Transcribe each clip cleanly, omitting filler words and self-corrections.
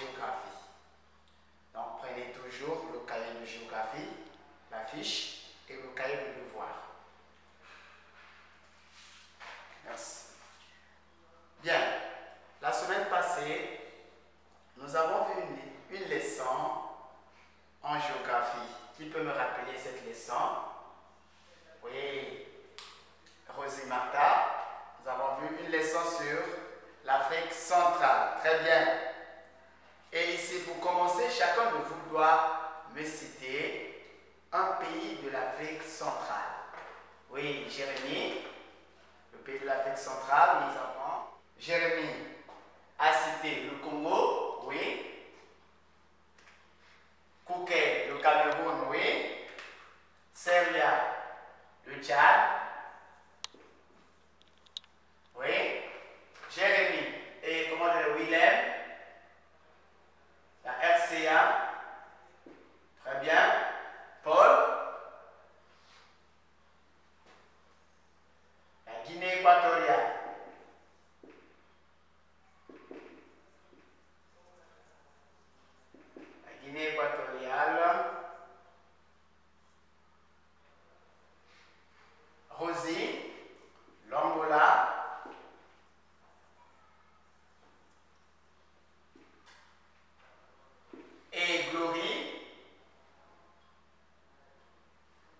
géographie. Donc prenez toujours le cahier de géographie, la fiche et le cahier de devoir. Merci. Bien, la semaine passée, nous avons vu une leçon en géographie. Qui peut me rappeler cette leçon? Oui, Rosie Martha, nous avons vu une leçon sur l'Afrique centrale. Très bien. Et ici, pour commencer, chacun de vous doit me citer un pays de l'Afrique centrale. Oui, Jérémy, le pays de l'Afrique centrale, nous avons. Jérémy a cité le Congo, oui. Kouké, le Cameroun, oui. Seria, le Tchad. Oui. Jérémy et comment dire, Willem, la RCA. Très bien. Paul, la Guinée équatoriale. La Guinée équatoriale. Rosie, l'Angola. Et Glory.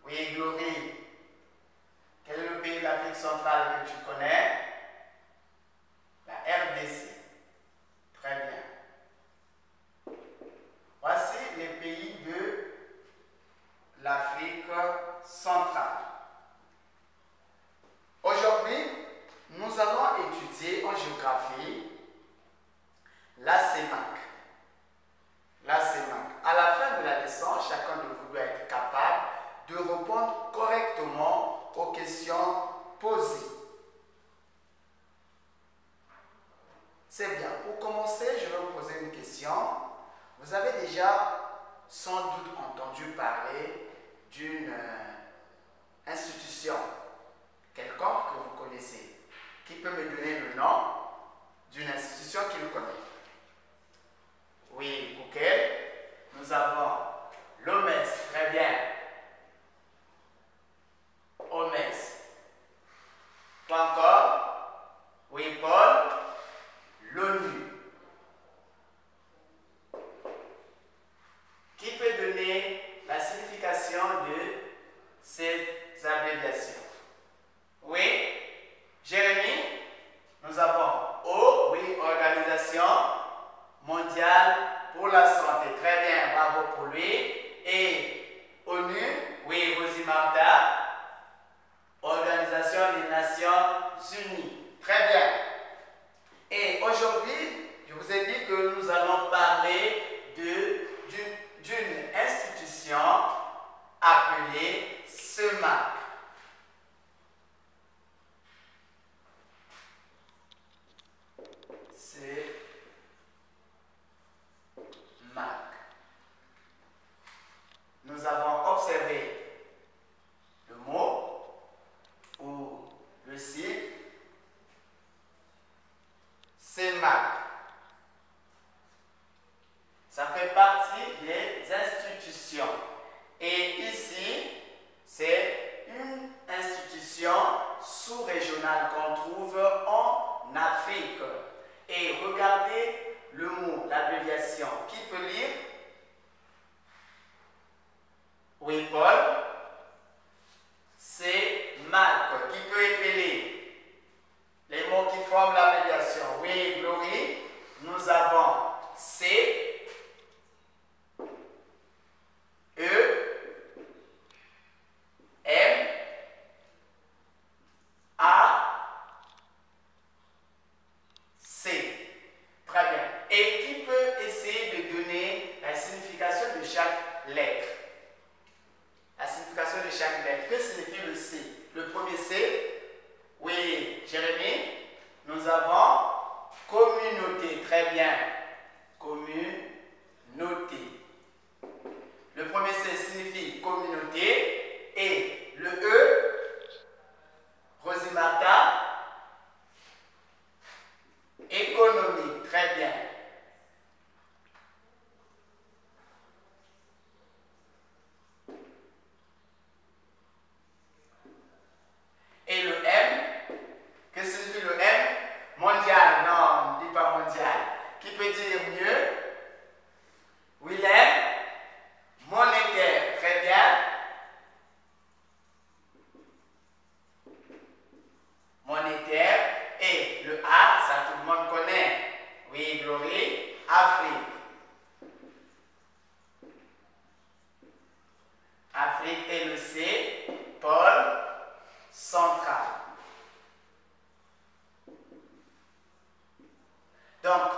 Oui, Glory. Quel est le pays de l'Afrique centrale que tu connais? La RDC. Très bien. Voici les pays de l'Afrique centrale. Aujourd'hui, nous allons étudier en géographie la CEMAC. La CEMAC. À la fin de la leçon, chacun de vous doit être capable de répondre correctement aux questions posées. C'est bien. Pour commencer, je vais vous poser une question. Vous avez déjà sans doute entendu parler d'une institution quelconque que vous connaissez. Qui peut me donner le nom d'une institution qu'il connaît? Oui, Koukel. Nous avons l'OMS, très bien. OMS. Toi encore? Oui, Paul. L'ONU. Qui peut donner la signification de ces abréviations? Oui. Jérémy, nous avons O, oui, Organisation mondiale pour la santé. Très bien, bravo pour lui. Et ONU, oui, Rosie Martha, Organisation des Nations Unies. Très bien. Et aujourd'hui, je vous ai dit que nous allons parler d'une institution appelée CEMAC. Nous avons observé le mot ou le site CEMAC. Ça fait partie des institutions. Et ici, c'est une institution sous-régionale qu'on trouve en Afrique. Et regardez le mot, l'abréviation. Qui peut lire? Oui, Paul. C'est MAC. Qui peut épeler les mots qui forment l'abréviation? Oui, Glory. Nous avons C, E, M, A, C. Très bien. Et qui peut essayer de donner la signification de chaque lettre? La signification de chaque lettre. Que signifie le C? Le premier C, oui, Jérémy, nous avons communauté. Très bien. Communauté. Le premier C signifie communauté et le E, Rosie Martha, économique. Très bien. Qui peut dire mieux? Willem? Monétaire. Très bien. Monétaire. Et le A, ça tout le monde connaît. Oui, Glory. Afrique. Afrique. Et le C, pôle central. Donc,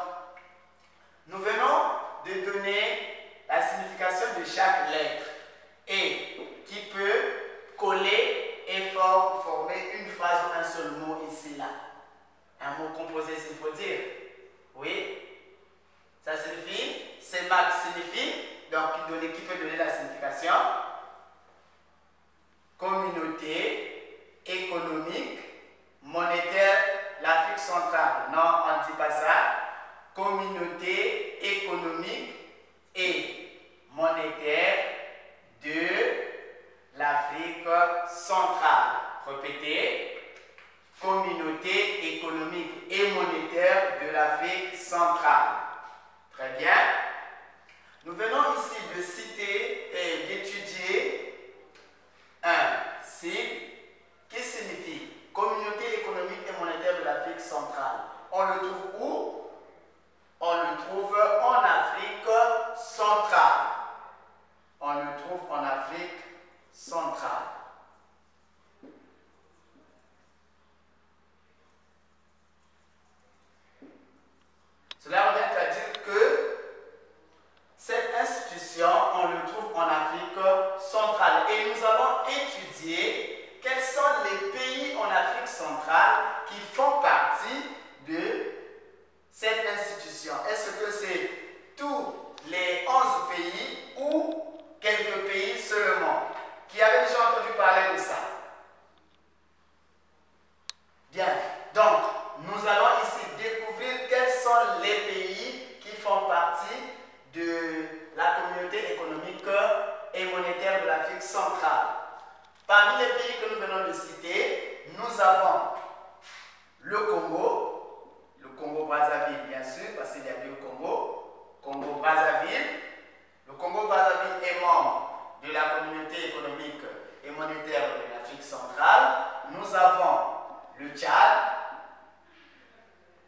nous venons de donner la signification de chaque lettre et qui peut coller et former une phrase ou un seul mot ici là. Un mot composé, s'il faut dire. Oui. Ça signifie, CEMAC signifie, donc qui peut donner la signification. Communauté économique monétaire l'Afrique centrale. Non, on ne dit pas ça. Communauté économique et monétaire de l'Afrique centrale. Répétez. Communauté économique et monétaire de l'Afrique centrale. Très bien. Nous venons ici de citer et d'étudier un sigle qui signifie Communauté économique et monétaire de l'Afrique centrale. On le trouve où? On le trouve en Afrique centrale. On le trouve en Afrique centrale. Cela revient à dire que cette institution, on le trouve en Afrique centrale. Et nous allons étudier quels sont les pays en Afrique centrale qui font partie de cette institution. Est-ce que c'est tous les 11 pays ou quelques pays seulement? Qui avaient déjà entendu parler de ça? Bien. Donc, nous allons ici découvrir quels sont les pays qui font partie de la communauté économique et monétaire de l'Afrique centrale. Parmi les pays que nous venons de citer, nous avons le Congo-Brazzaville bien sûr, parce qu'il y a deux Congo, Congo-Brazzaville. Le Congo-Brazzaville est membre de la communauté économique et monétaire de l'Afrique centrale. Nous avons le Tchad.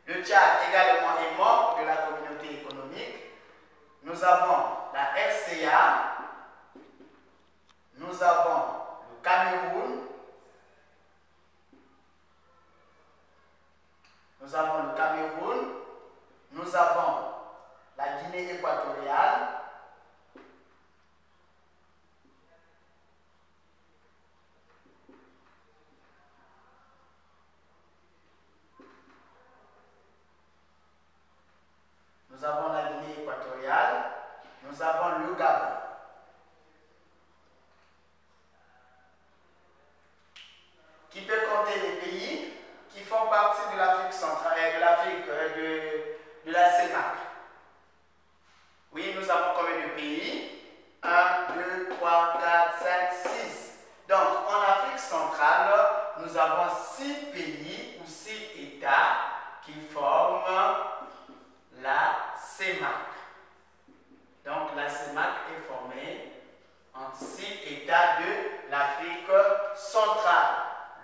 Le Tchad également est membre de la communauté économique. Nous avons la RCA. Nous avons le Cameroun. Nous avons le Cameroun. Nous avons la Guinée équatoriale. Nous avons la Guinée équatoriale, nous avons le Gabon. Qui peut compter les pays qui font partie de l'Afrique centrale, de l'Afrique, de la CEMAC. Oui, nous avons combien de pays? 1, 2, 3, 4, 5, 6. Donc, en Afrique centrale, nous avons 6 pays ou 6 États qui forment la CEMAC. Donc la CEMAC est formée entre 6 États de l'Afrique centrale.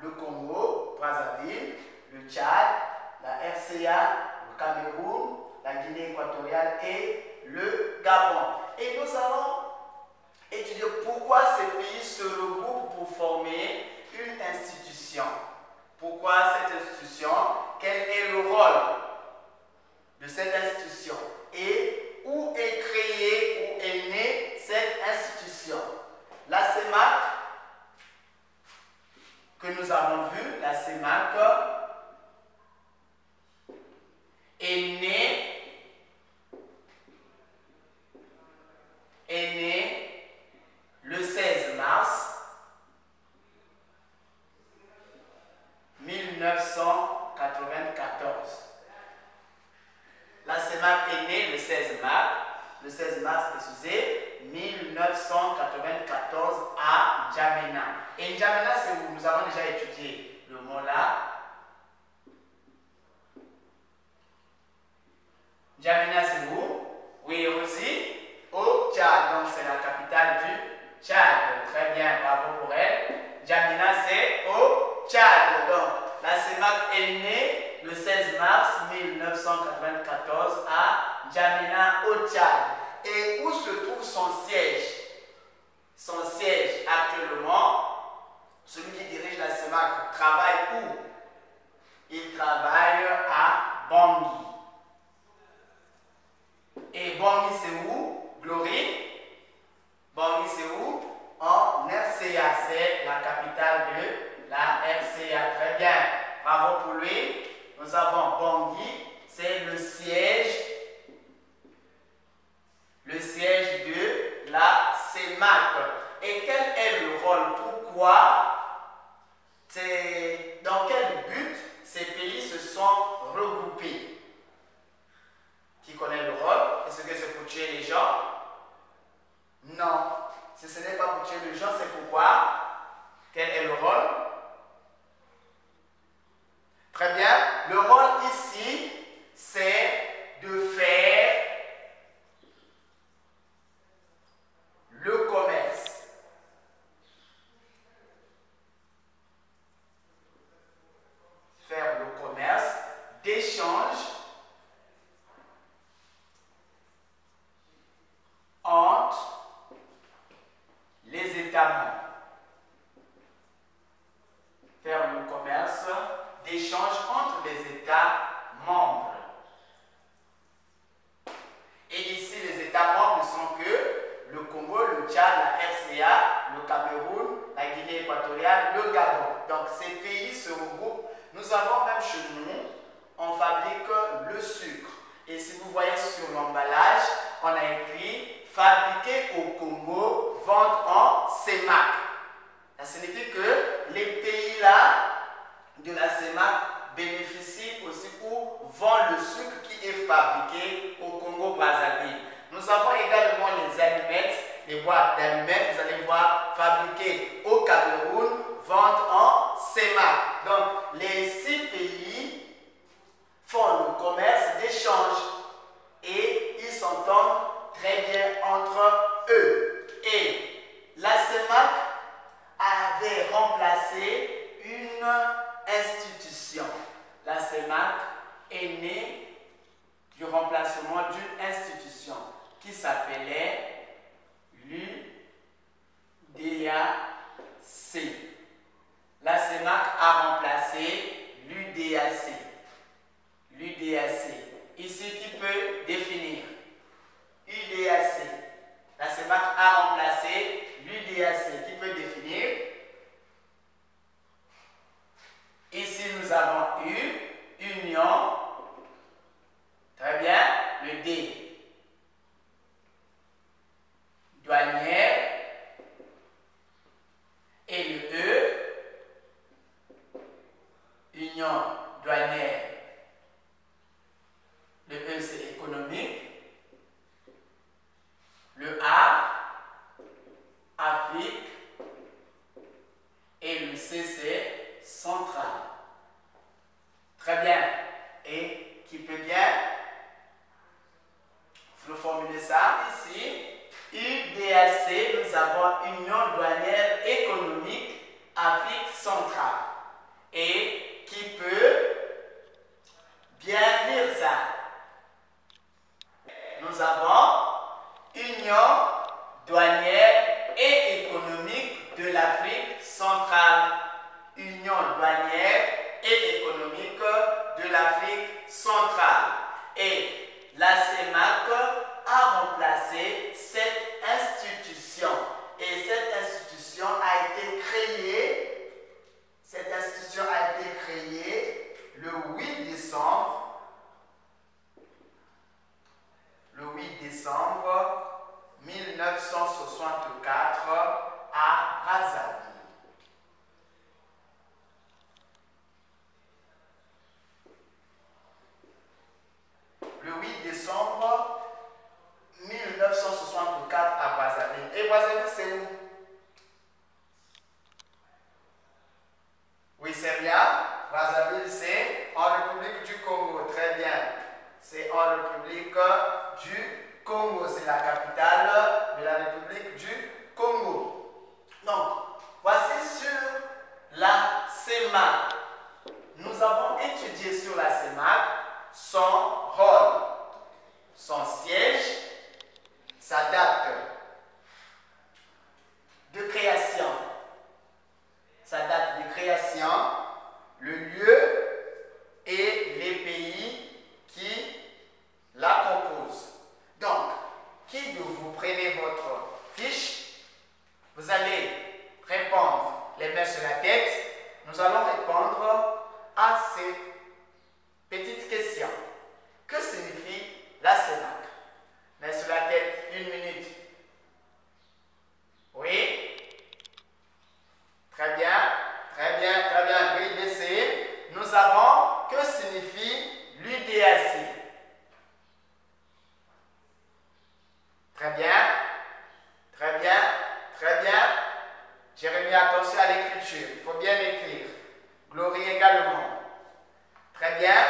Le Congo, Brazzaville, le Tchad, la RCA, le Cameroun, la Guinée équatoriale et le Gabon. Et nous allons étudier pourquoi ces pays se regroupent pour former une institution. Pourquoi cette institution? Quel est le rôle de cette institution et où est créée, où est née cette institution. La CEMAC que nous avons vue, la CEMAC est née le 16 mars 1994. La CEMAC est née le 16 mars, excusez, 1994 à N'Djamena. Et N'Djamena, c'est où nous avons déjà étudié le mot là. N'Djamena, c'est où? Oui, aussi au Tchad. Donc, c'est la capitale du Tchad. Très bien, bravo pour elle. N'Djamena, c'est au Tchad. Donc, la CEMAC est née le 16 mars 1994 à N'Djamena, au Tchad. Et où se trouve son siège? Son siège actuellement, celui qui dirige la CEMAC travaille où? Il travaille à Bangui. Et Bangui, c'est où? Glory? Bangui, c'est où? En RCA, c'est la capitale de la RCA. Très bien, bravo pour lui. Nous avons Bangui, c'est le siège de la CEMAC. Et quel est le rôle? Pourquoi? Dans quel but ces pays se sont regroupés? Qui connaît le rôle? Est-ce que c'est pour tuer les gens? Non. Si ce n'est pas pour tuer les gens, c'est pourquoi? Quel est le rôle? Très bien. Le rôle ici, c'est de faire le commerce. Faire le commerce d'échange entre les États membres. Faire le commerce d'échange entre les États membres. Et ici, les États membres ne sont que le Congo, le Tchad, la RCA, le Cameroun, la Guinée équatoriale, le Gabon. Donc, ces pays se regroupent. Nous avons même chez nous, on fabrique le sucre. Et si vous voyez sur l'emballage, on a écrit « Fabriqué au Congo, vente en CEMAC ». Ça signifie que les pays-là de la CEMAC bénéficient aussi ou vendent le sucre qui est fabriqué au Congo-Brazzaville. Nous avons également les allumettes, les boîtes d'allumettes, vous allez voir, fabriquées au Cameroun, vente en CEMAC. Donc, les 6 pays font le commerce d'échange et ils s'entendent très bien entre eux. Et la CEMAC avait remplacé une institution. La CEMAC est née du remplacement d'une institution qui s'appelait l'UDAC. La CEMAC a remplacé l'UDAC. L'UDAC. Ici, qui peut définir? UDAC. La CEMAC a remplacé l'UDAC. Qui peut définir? Ici, nous avons U, Union. Très bien. Le D. Douanière. Et le E. Union douanière. Le E, c'est économique. Le A, Afrique. Et le C, c'est central. Très bien. Et qui peut bien reformuler ça ici? UDAC, nous avons Union douanière économique Afrique centrale. Et qui peut bien lire ça? Nous avons Union douanière et économique de l'Afrique centrale. Union douanière et économique de l'Afrique centrale. Et la CEMAC a remplacé cette institution. Et cette institution a été créée le 8 décembre 1964 à Brazzaville. Le 8 décembre 1964 à Brazzaville. Et Brazzaville, c'est où? Oui, c'est bien. Brazzaville, c'est en République du Congo. Très bien. C'est en République du Congo. C'est la capitale de la République du Congo. Donc, voici sur la CEMAC. Nous avons étudié sur la CEMAC son rôle, son siège, sa date de création, le lieu et les pays qui la composent. Donc, qui de vous prenez votre fiche, vous allez répondre les mains sur la tête. Nous allons répondre à ces petites questions. Que signifie la CEMAC? Mains sur la tête, 1 minute. Oui? Très bien, très bien, très bien. Oui, laissez. Nous avons, que signifie l'UDAC? Très bien, très bien, très bien. Jérémie, attention à l'écriture. Il faut bien écrire. Glory également. Très bien.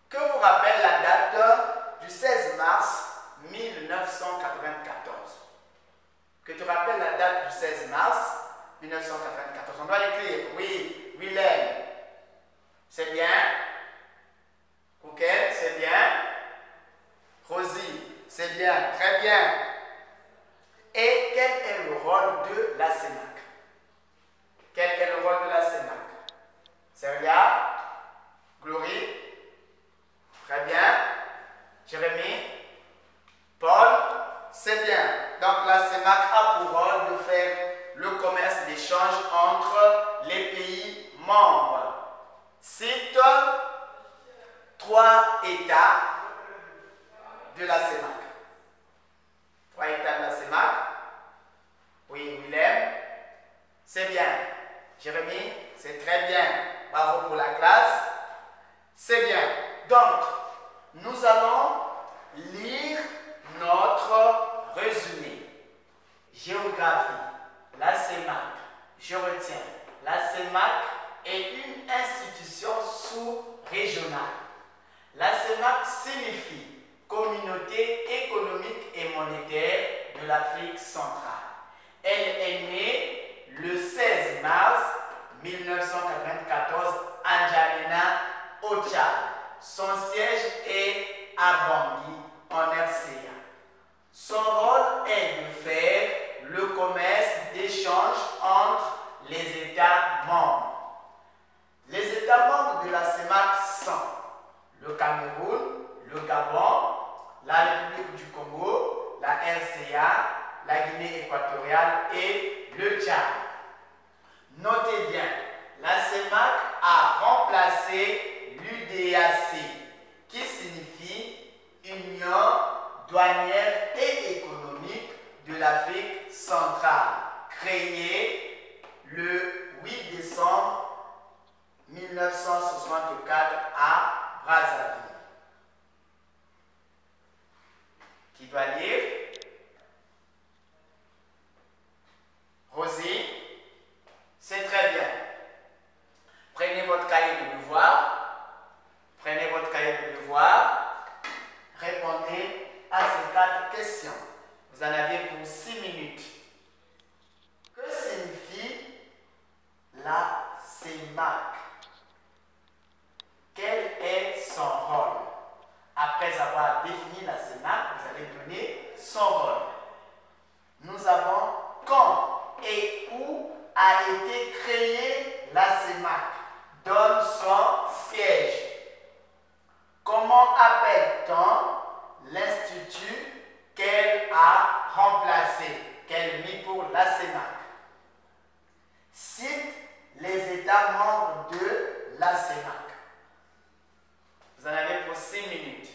Que vous rappelle la date du 16 mars 1994? Que tu rappelles la date du 16 mars 1994. On doit écrire. Oui, Willem. C'est bien. Kouken, c'est bien. Rosie, c'est bien. Très bien. Et quel est le rôle de la CEMAC? Quel est le rôle de la CEMAC? Serlia, Glory, très bien. Jérémie, Paul, c'est bien. Donc la CEMAC a pour rôle de faire le commerce d'échange entre les pays membres. Cite 3 États de la CEMAC. 3 États de la CEMAC. Oui, Willem. C'est bien. Jérémie, c'est très bien. Bravo pour la classe. C'est bien. Donc, nous allons lire notre résumé. Géographie. La CEMAC. Je retiens. La CEMAC est une institution sous-régionale. La CEMAC signifie Communauté économique et monétaire de l'Afrique centrale. Elle est née le 16 mars 1994 à N'Djamena, au Tchad. Son siège est à Bangui, en RCA. Son rôle est de faire le commerce d'échange entre les États membres. Les États membres de la CEMAC sont le Cameroun, le Gabon, la République du Congo, la RCA, la Guinée équatoriale et le Tchad. Notez bien, la CEMAC a remplacé l'UDAC, qui signifie Union douanière et économique de l'Afrique centrale, créée le 8 décembre 1964 à Brazzaville. Qui doit lire? Rosie, c'est très bien. Prenez votre cahier de devoir. Prenez votre cahier de devoir. Répondez à ces 4 questions. Vous en avez pour 6 minutes. Que signifie la CEMAC? Quel est son rôle? Après avoir défini la CEMAC, vous allez donner son rôle. Nous avons quand et où a été créée la CEMAC. Donne son siège. Comment appelle-t-on l'institut qu'elle a remplacé, qu'elle mit pour la CEMAC? Cite les États membres de la CEMAC. Vous en avez pour 6 minutes.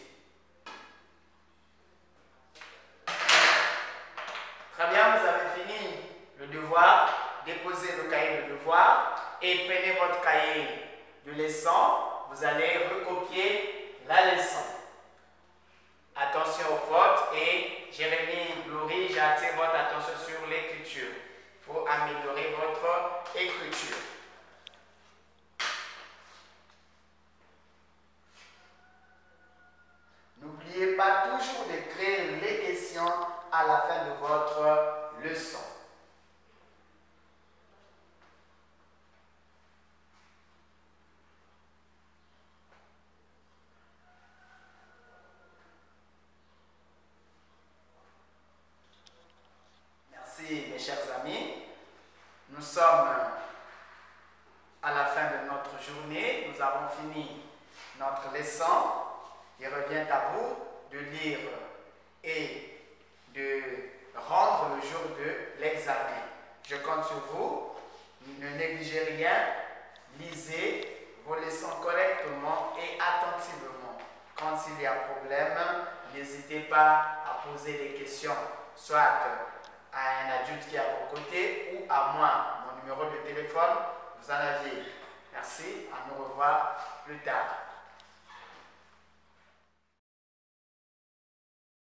Très bien, vous avez fini le devoir. Déposez le cahier de devoir et prenez votre cahier de leçon. Vous allez recopier la leçon. Attention aux fautes et Jérémie, Glory, j'attire votre attention sur l'écriture. Il faut améliorer votre écriture. à la fin de votre leçon. Merci mes chers amis. Nous sommes à la fin de notre journée. Nous avons fini notre leçon. Il revient à vous de lire et de rendre le jour de l'examen. Je compte sur vous. Ne négligez rien. Lisez vos leçons correctement et attentivement. Quand il y a problème, n'hésitez pas à poser des questions, soit à un adulte qui est à vos côtés ou à moi. Mon numéro de téléphone, vous en avez. Merci, à nous revoir plus tard.